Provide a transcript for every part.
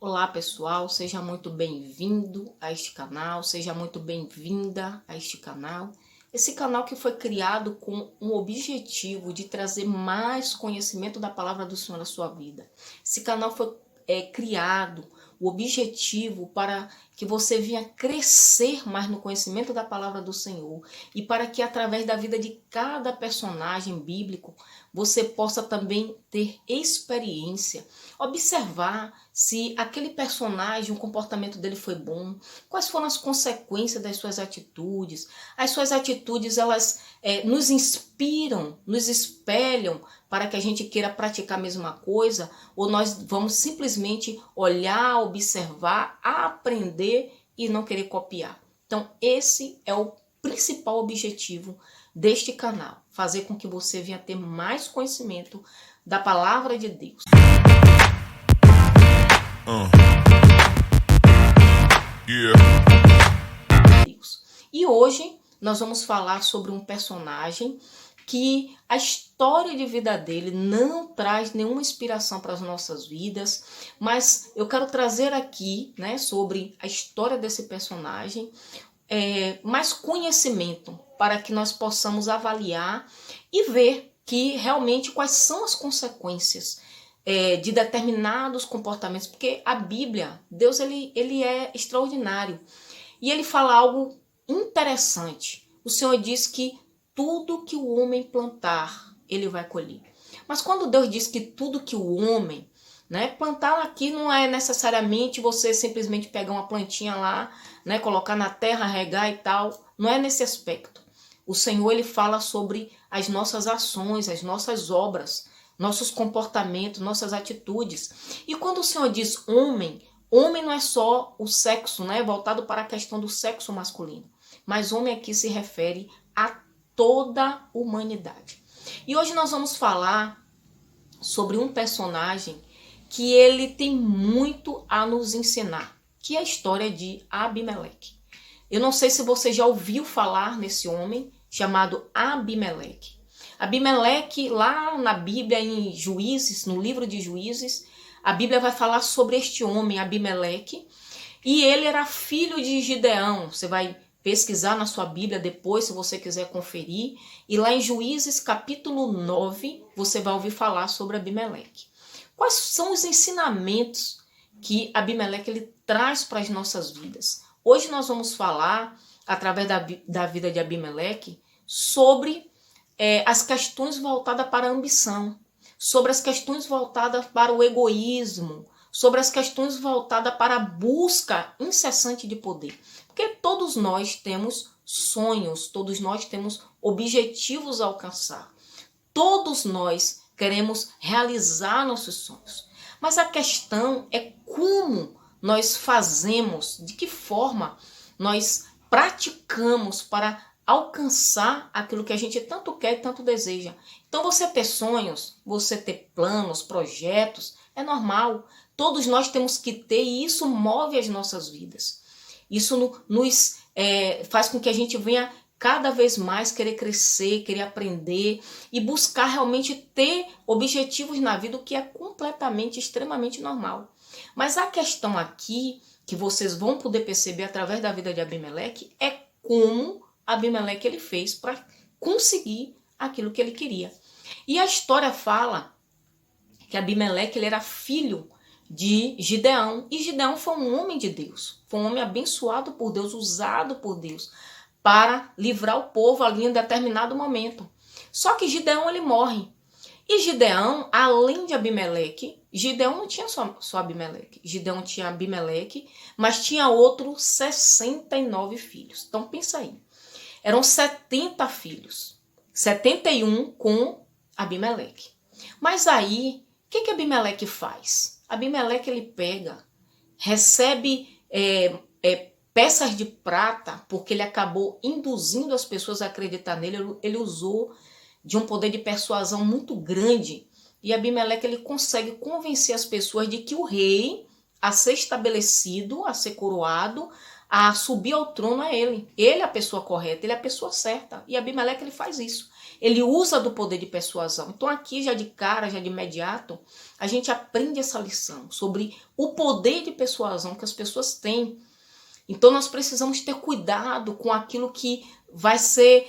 Olá pessoal, seja muito bem-vindo a este canal, seja muito bem-vinda a este canal. Esse canal que foi criado com um objetivo de trazer mais conhecimento da palavra do Senhor na sua vida. Esse canal foi criado, o objetivo para que você venha crescer mais no conhecimento da palavra do Senhor e para que através da vida de cada personagem bíblico você possa também ter experiência, observar se aquele personagem, o comportamento dele foi bom, quais foram as consequências das suas atitudes. As suas atitudes, elas nos inspiram, nos espelham para que a gente queira praticar a mesma coisa, ou nós vamos simplesmente olhar, observar, aprender e não querer copiar. Então, esse é o principal objetivo deste canal, fazer com que você venha ter mais conhecimento da palavra de Deus. E hoje nós vamos falar sobre um personagem que a história de vida dele não traz nenhuma inspiração para as nossas vidas, mas eu quero trazer aqui, sobre a história desse personagem, mais conhecimento para que nós possamos avaliar e ver que realmente quais são as consequências de determinados comportamentos, porque a Bíblia, Deus ele é extraordinário e ele fala algo interessante. O Senhor diz que tudo que o homem plantar, ele vai colher. Mas quando Deus diz que tudo que o homem, plantar aqui não é necessariamente você simplesmente pegar uma plantinha lá, colocar na terra, regar e tal. Não é nesse aspecto. O Senhor ele fala sobre as nossas ações, as nossas obras, nossos comportamentos, nossas atitudes. E quando o Senhor diz homem, homem não é só o sexo, voltado para a questão do sexo masculino. Mas homem aqui se refere a toda a humanidade. E hoje nós vamos falar sobre um personagem que ele tem muito a nos ensinar, que é a história de Abimeleque. Eu não sei se você já ouviu falar nesse homem chamado Abimeleque. Abimeleque, lá na Bíblia, em Juízes, no livro de Juízes, a Bíblia vai falar sobre este homem, Abimeleque, e ele era filho de Gideão. Você vai pesquisar na sua Bíblia depois, se você quiser conferir. E lá em Juízes, capítulo 9, você vai ouvir falar sobre Abimeleque. Quais são os ensinamentos que Abimeleque ele traz para as nossas vidas? Hoje nós vamos falar, através da vida de Abimeleque, sobre as questões voltadas para a ambição, sobre as questões voltadas para o egoísmo, sobre as questões voltadas para a busca incessante de poder. Porque todos nós temos sonhos, todos nós temos objetivos a alcançar. Todos nós queremos realizar nossos sonhos. Mas a questão é como nós fazemos, de que forma nós praticamos para alcançar aquilo que a gente tanto quer e tanto deseja. Então você ter sonhos, você ter planos, projetos, é normal. Todos nós temos que ter e isso move as nossas vidas. Isso nos faz com que a gente venha cada vez mais querer crescer, querer aprender e buscar realmente ter objetivos na vida, o que é completamente, extremamente normal. Mas a questão aqui, que vocês vão poder perceber através da vida de Abimeleque, é como Abimeleque ele fez para conseguir aquilo que ele queria. E a história fala que Abimeleque ele era filho de Gideão, e Gideão foi um homem de Deus, foi um homem abençoado por Deus, usado por Deus para livrar o povo ali em determinado momento. Só que Gideão ele morre, e Gideão, além de Abimeleque, Gideão não tinha só Abimeleque, Gideão tinha Abimeleque, mas tinha outros 69 filhos. Então pensa aí, eram 70 filhos, 71 com Abimeleque. Mas aí, o que Abimeleque faz? Abimeleque ele pega, recebe peças de prata, porque ele acabou induzindo as pessoas a acreditar nele. Ele usou de um poder de persuasão muito grande. E Abimeleque ele consegue convencer as pessoas de que o rei, a ser estabelecido, a ser coroado, a subir ao trono é ele. Ele é a pessoa correta, ele é a pessoa certa. E Abimeleque ele faz isso. ele usa do poder de persuasão. Então aqui já de cara, já de imediato, a gente aprende essa lição sobre o poder de persuasão que as pessoas têm. Então nós precisamos ter cuidado com aquilo que vai ser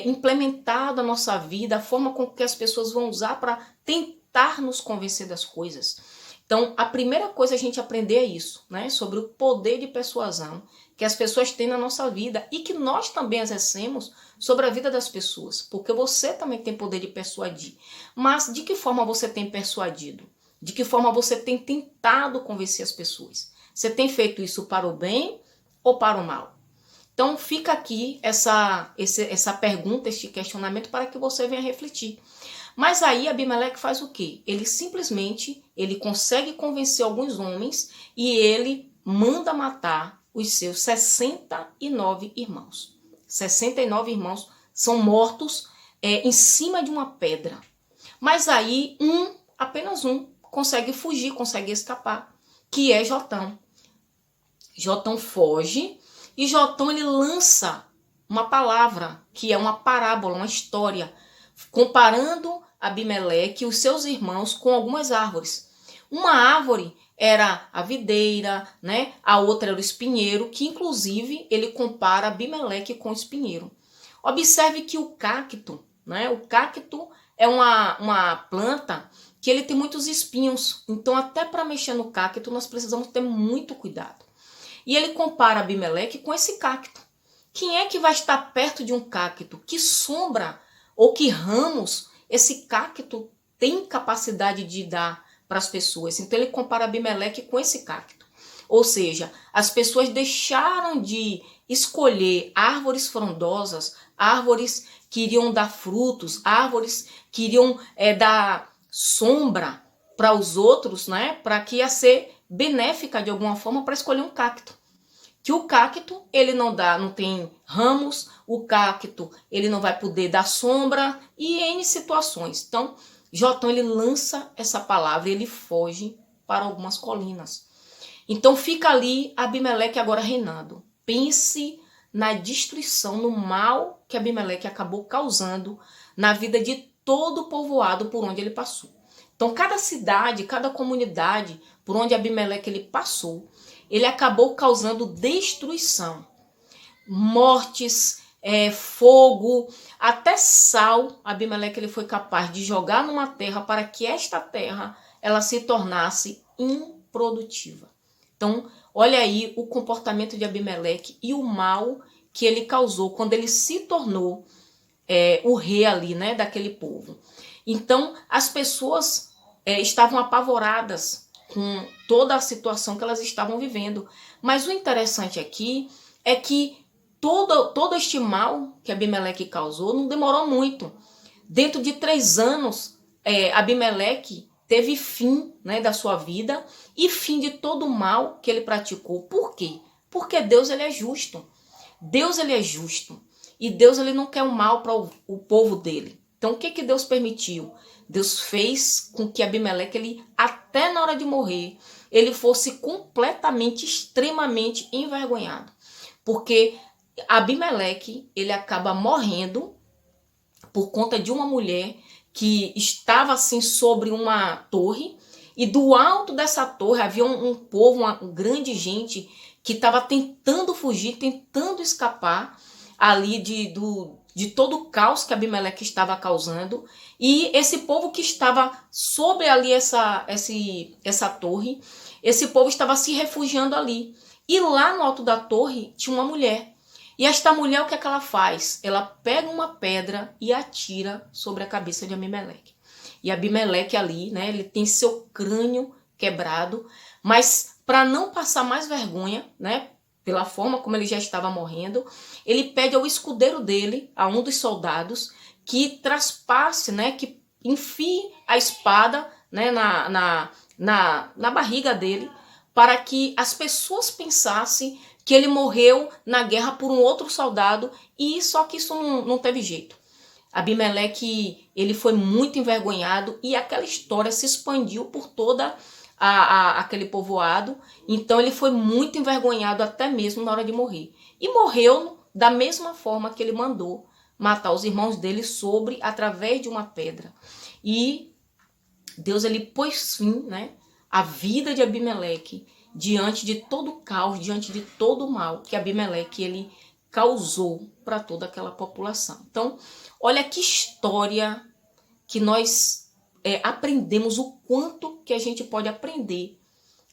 implementado na nossa vida, a forma com que as pessoas vão usar para tentar nos convencer das coisas. Então, a primeira coisa a gente aprender é isso, né? Sobre o poder de persuasão que as pessoas têm na nossa vida e que nós também exercemos sobre a vida das pessoas, porque você também tem poder de persuadir. Mas de que forma você tem persuadido? De que forma você tem tentado convencer as pessoas? Você tem feito isso para o bem ou para o mal? Então fica aqui essa pergunta, este questionamento para que você venha refletir. Mas aí Abimeleque faz o quê? Ele simplesmente, ele consegue convencer alguns homens e ele manda matar os seus 69 irmãos. 69 irmãos são mortos em cima de uma pedra. Mas aí apenas um, consegue fugir, consegue escapar, que é Jotão. Jotão foge e Jotão ele lança uma palavra, que é uma parábola, uma história, comparando Abimeleque e os seus irmãos com algumas árvores. Uma árvore era a videira, né? A outra era o espinheiro, que inclusive ele compara Abimeleque com o espinheiro. Observe que o cacto, né? O cacto é uma planta que ele tem muitos espinhos. Então até para mexer no cacto nós precisamos ter muito cuidado. E ele compara Abimeleque com esse cacto. Quem é que vai estar perto de um cacto? Que sombra ou que ramos esse cacto tem capacidade de dar para as pessoas? Então ele compara Abimeleque com esse cacto. Ou seja, as pessoas deixaram de escolher árvores frondosas, árvores que iriam dar frutos, árvores que iriam dar sombra para os outros, né? Para que ia ser benéfica de alguma forma, para escolher um cacto. Que o cacto, ele não tem ramos, o cacto, ele não vai poder dar sombra e N situações. Então, Jotão, ele lança essa palavra e ele foge para algumas colinas. Então, fica ali Abimeleque agora reinando. Pense na destruição, no mal que Abimeleque acabou causando na vida de todo o povoado por onde ele passou. Então, cada cidade, cada comunidade por onde Abimeleque ele passou, ele acabou causando destruição, mortes, fogo, até sal. Abimeleque ele foi capaz de jogar numa terra para que esta terra ela se tornasse improdutiva. Então, olha aí o comportamento de Abimeleque e o mal que ele causou quando ele se tornou o rei ali, né, daquele povo. Então, as pessoas estavam apavoradas com toda a situação que elas estavam vivendo. Mas o interessante aqui é que todo este mal que Abimeleque causou não demorou muito. Dentro de 3 anos, Abimeleque teve fim, né, da sua vida e fim de todo o mal que ele praticou. Por quê? Porque Deus ele é justo. Deus ele é justo. E Deus ele não quer o mal para o povo dele. Então o que Deus permitiu? Deus fez com que Abimeleque, ele, até na hora de morrer, ele fosse completamente, extremamente envergonhado. Porque Abimeleque, ele acaba morrendo por conta de uma mulher que estava assim sobre uma torre, e do alto dessa torre havia um povo, uma grande gente que estava tentando fugir, tentando escapar ali de todo o caos que Abimeleque estava causando. E esse povo que estava sobre ali essa torre, esse povo estava se refugiando ali. E lá no alto da torre tinha uma mulher. E esta mulher, o que é que ela faz? Ela pega uma pedra e atira sobre a cabeça de Abimeleque. E Abimeleque ali, né, ele tem seu crânio quebrado, mas para não passar mais vergonha, né, pela forma como ele já estava morrendo, ele pede ao escudeiro dele, a um dos soldados, que traspasse, né, que enfie a espada, né, na barriga dele, para que as pessoas pensassem que ele morreu na guerra por um outro soldado, e só que isso não teve jeito. Abimeleque, ele foi muito envergonhado e aquela história se expandiu por toda aquele povoado. Então ele foi muito envergonhado até mesmo na hora de morrer. E morreu da mesma forma que ele mandou matar os irmãos dele através de uma pedra. E Deus ele pôs fim, né, à vida de Abimeleque diante de todo o caos, diante de todo o mal que Abimeleque ele causou para toda aquela população. Então, olha que história que nós aprendemos, o quanto que a gente pode aprender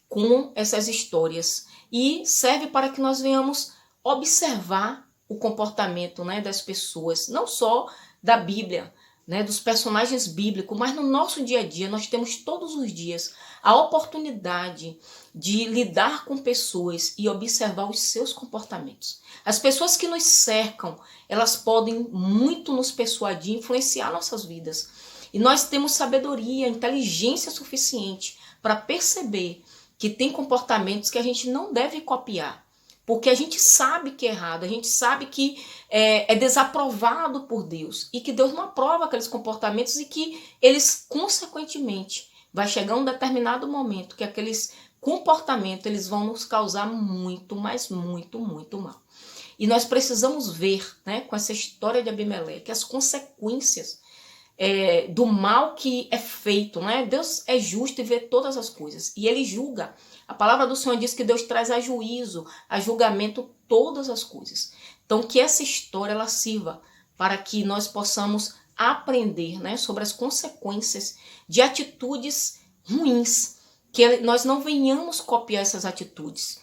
com essas histórias. E serve para que nós venhamos observar o comportamento, né, das pessoas, não só da Bíblia, né, dos personagens bíblicos, mas no nosso dia a dia nós temos todos os dias a oportunidade de lidar com pessoas e observar os seus comportamentos. As pessoas que nos cercam, elas podem muito nos persuadir, influenciar nossas vidas. E nós temos sabedoria, inteligência suficiente para perceber que tem comportamentos que a gente não deve copiar. Porque a gente sabe que é errado, a gente sabe que é desaprovado por Deus. E que Deus não aprova aqueles comportamentos e que eles, consequentemente, vai chegar um determinado momento que aqueles comportamentos eles vão nos causar muito, mas muito, muito mal. E nós precisamos ver, né, com essa história de Abimeleque, as consequências do mal que é feito, né? Deus é justo e vê todas as coisas. E ele julga. A palavra do Senhor diz que Deus traz a juízo, a julgamento, todas as coisas. Então, que essa história ela sirva para que nós possamos aprender, né, sobre as consequências de atitudes ruins, que nós não venhamos copiar essas atitudes.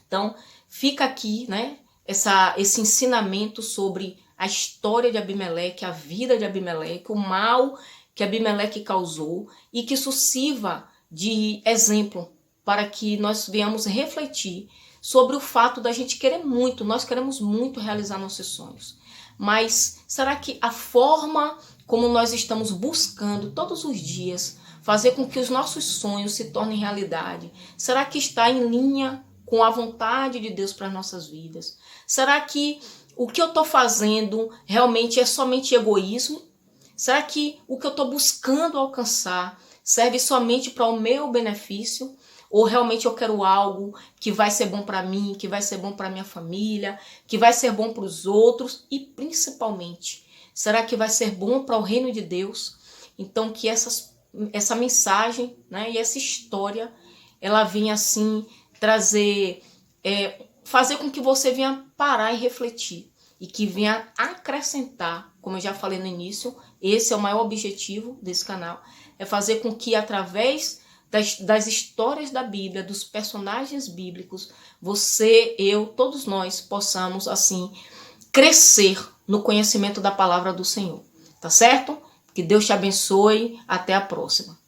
Então, fica aqui, né, esse ensinamento sobre a história de Abimeleque, a vida de Abimeleque, o mal que Abimeleque causou, e que isso sirva de exemplo para que nós venhamos refletir sobre o fato da gente querer muito, nós queremos muito realizar nossos sonhos. Mas será que a forma como nós estamos buscando todos os dias fazer com que os nossos sonhos se tornem realidade, será que está em linha com a vontade de Deus para as nossas vidas? Será que o que eu estou fazendo realmente é somente egoísmo? Será que o que eu estou buscando alcançar serve somente para o meu benefício? Ou realmente eu quero algo que vai ser bom para mim, que vai ser bom para minha família, que vai ser bom para os outros e principalmente, será que vai ser bom para o reino de Deus? Então que essa mensagem, né, e essa história, ela venha assim trazer, fazer com que você venha parar e refletir e que venha acrescentar, como eu já falei no início, esse é o maior objetivo desse canal, é fazer com que através das histórias da Bíblia, dos personagens bíblicos, você, eu, todos nós possamos assim crescer no conhecimento da palavra do Senhor, tá certo? Que Deus te abençoe, até a próxima.